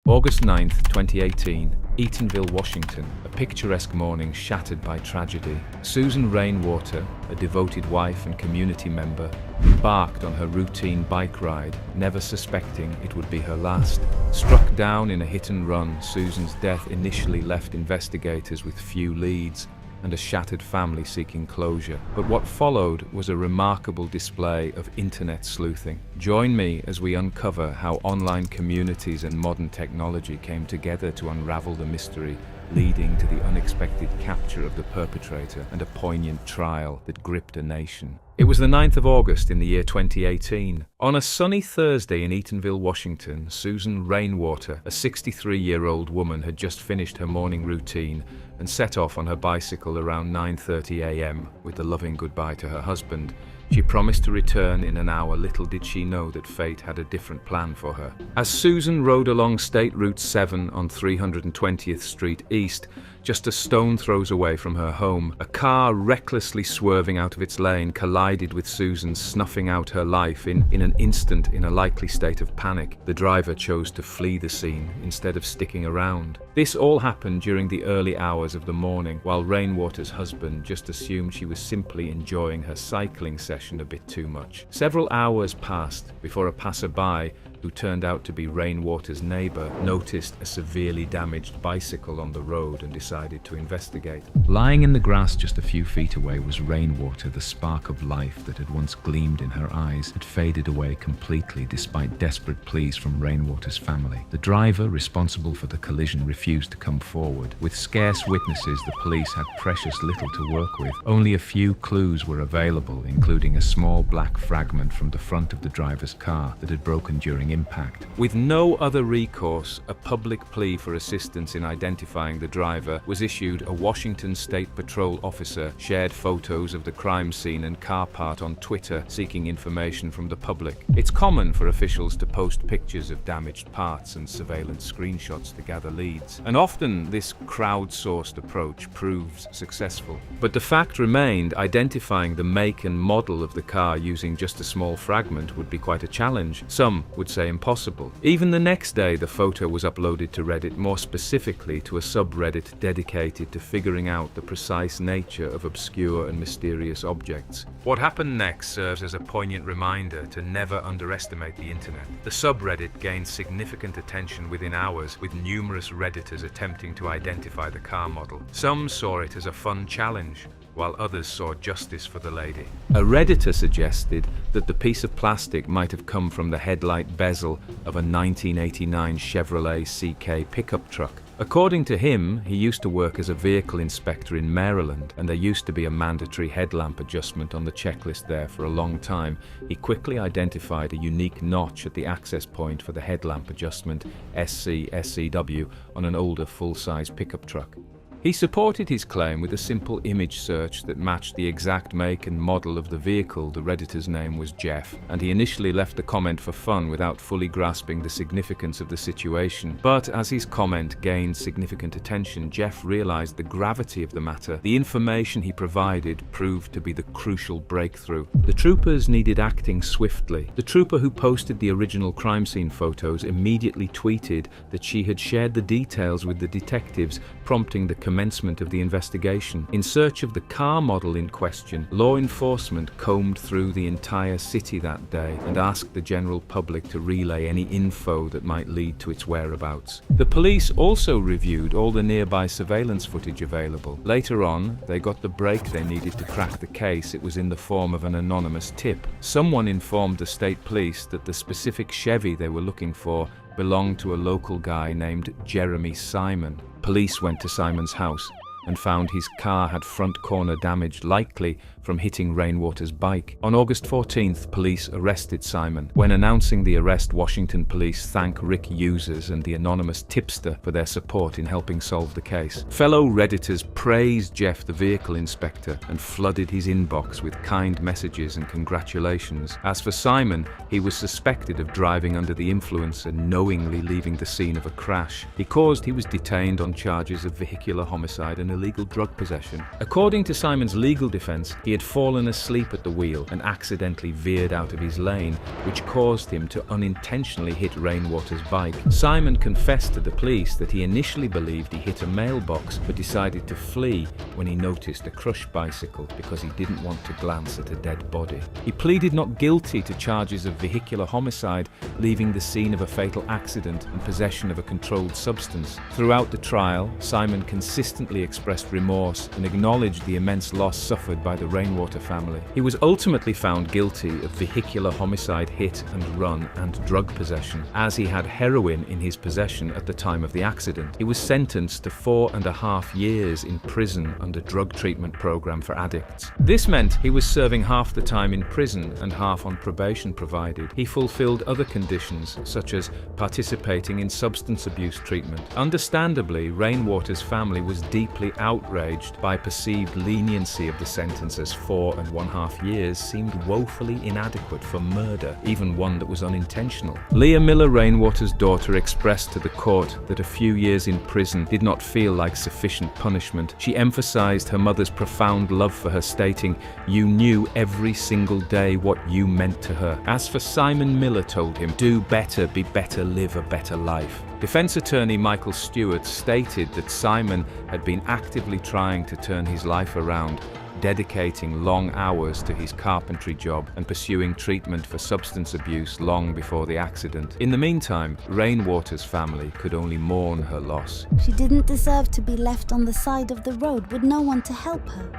August 9th, 2018, Eatonville, Washington. A picturesque morning shattered by tragedy. Susan Rainwater, a devoted wife and community member, embarked on her routine bike ride, never suspecting it would be her last. Struck down in a hit-and-run, Susan's death initially left investigators with few leads and a shattered family seeking closure. But what followed was a remarkable display of internet sleuthing. Join me as we uncover how online communities and modern technology came together to unravel the mystery, leading to the unexpected capture of the perpetrator and a poignant trial that gripped a nation. It was the 9th of August in the year 2018. On a sunny Thursday in Eatonville, Washington, Susan Rainwater, a 63-year-old woman, had just finished her morning routine and set off on her bicycle around 9:30 a.m. with the loving goodbye to her husband. She promised to return in an hour. Little did she know that fate had a different plan for her. As Susan rode along State Route 7 on 320th Street East, just a stone throws away from her home, a car recklessly swerving out of its lane collided with Susan, snuffing out her life in an instant. In a likely state of panic, the driver chose to flee the scene instead of sticking around. This all happened during the early hours of the morning, while Rainwater's husband just assumed she was simply enjoying her cycling session a bit too much. Several hours passed before a passerby, who turned out to be Rainwater's neighbor, noticed a severely damaged bicycle on the road and decided to investigate. Lying in the grass just a few feet away was Rainwater. The spark of life that had once gleamed in her eyes had faded away completely despite desperate pleas from Rainwater's family. The driver responsible for the collision refused to come forward. With scarce witnesses, the police had precious little to work with. Only a few clues were available, including a small black fragment from the front of the driver's car that had broken during impact. With no other recourse, a public plea for assistance in identifying the driver was issued. A Washington State Patrol officer shared photos of the crime scene and car part on Twitter, seeking information from the public. It's common for officials to post pictures of damaged parts and surveillance screenshots to gather leads, and often this crowdsourced approach proves successful. But the fact remained, identifying the make and model of the car using just a small fragment would be quite a challenge. Some would say impossible. Even the next day, the photo was uploaded to Reddit, more specifically to a subreddit dedicated to figuring out the precise nature of obscure and mysterious objects. What happened next serves as a poignant reminder to never underestimate the internet. The subreddit gained significant attention within hours, with numerous Redditors attempting to identify the car model. Some saw it as a fun challenge, while others saw justice for the lady. A Redditor suggested that the piece of plastic might have come from the headlight bezel of a 1989 Chevrolet CK pickup truck. According to him, he used to work as a vehicle inspector in Maryland, and there used to be a mandatory headlamp adjustment on the checklist there for a long time. He quickly identified a unique notch at the access point for the headlamp adjustment, SCW, on an older full-size pickup truck. He supported his claim with a simple image search that matched the exact make and model of the vehicle. The Redditor's name was Jeff, and he initially left the comment for fun without fully grasping the significance of the situation. But as his comment gained significant attention, Jeff realized the gravity of the matter. The information he provided proved to be the crucial breakthrough. The troopers needed acting swiftly. The trooper who posted the original crime scene photos immediately tweeted that she had shared the details with the detectives, prompting the commencement of the investigation. In search of the car model in question, law enforcement combed through the entire city that day and asked the general public to relay any info that might lead to its whereabouts. The police also reviewed all the nearby surveillance footage available. Later on, they got the break they needed to crack the case. It was in the form of an anonymous tip. Someone informed the state police that the specific Chevy they were looking for belonged to a local guy named Jeremy Simon. Police went to Simon's house and found his car had front corner damage, likely from hitting Rainwater's bike. On August 14th, police arrested Simon. When announcing the arrest, Washington police thank Rick Users and the anonymous tipster for their support in helping solve the case. Fellow Redditors praised Jeff, the vehicle inspector, and flooded his inbox with kind messages and congratulations. As for Simon, he was suspected of driving under the influence and knowingly leaving the scene of a crash. He was detained on charges of vehicular homicide and illegal drug possession. According to Simon's legal defense, he had fallen asleep at the wheel and accidentally veered out of his lane, which caused him to unintentionally hit Rainwater's bike. Simon confessed to the police that he initially believed he hit a mailbox, but decided to flee when he noticed a crushed bicycle because he didn't want to glance at a dead body. He pleaded not guilty to charges of vehicular homicide, leaving the scene of a fatal accident and possession of a controlled substance. Throughout the trial, Simon consistently expressed remorse and acknowledged the immense loss suffered by the Rainwater family. He was ultimately found guilty of vehicular homicide, hit and run, and drug possession, as he had heroin in his possession at the time of the accident. He was sentenced to 4.5 years in prison under drug treatment program for addicts. This meant he was serving half the time in prison and half on probation provided. He fulfilled other conditions, such as participating in substance abuse treatment. Understandably, Rainwater's family was deeply outraged by perceived leniency of the sentence, as 4.5 years seemed woefully inadequate for murder, even one that was unintentional. Leah Miller, Rainwater's daughter, expressed to the court that a few years in prison did not feel like sufficient punishment. She emphasized her mother's profound love for her, stating, "You knew every single day what you meant to her." As for Simon, Miller told him, "Do better, be better, live a better life." Defense attorney Michael Stewart stated that Simon had been actively trying to turn his life around, dedicating long hours to his carpentry job and pursuing treatment for substance abuse long before the accident. In the meantime, Rainwater's family could only mourn her loss. She didn't deserve to be left on the side of the road with no one to help her,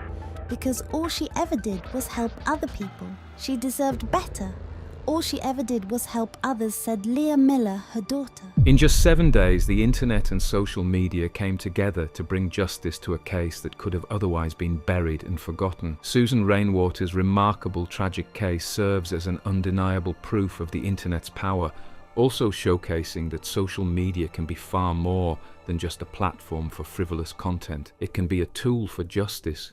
because all she ever did was help other people. She deserved better. All she ever did was help others, said Leah Miller, her daughter. In just 7 days, the internet and social media came together to bring justice to a case that could have otherwise been buried and forgotten. Susan Rainwater's remarkable tragic case serves as an undeniable proof of the internet's power, also showcasing that social media can be far more than just a platform for frivolous content. It can be a tool for justice.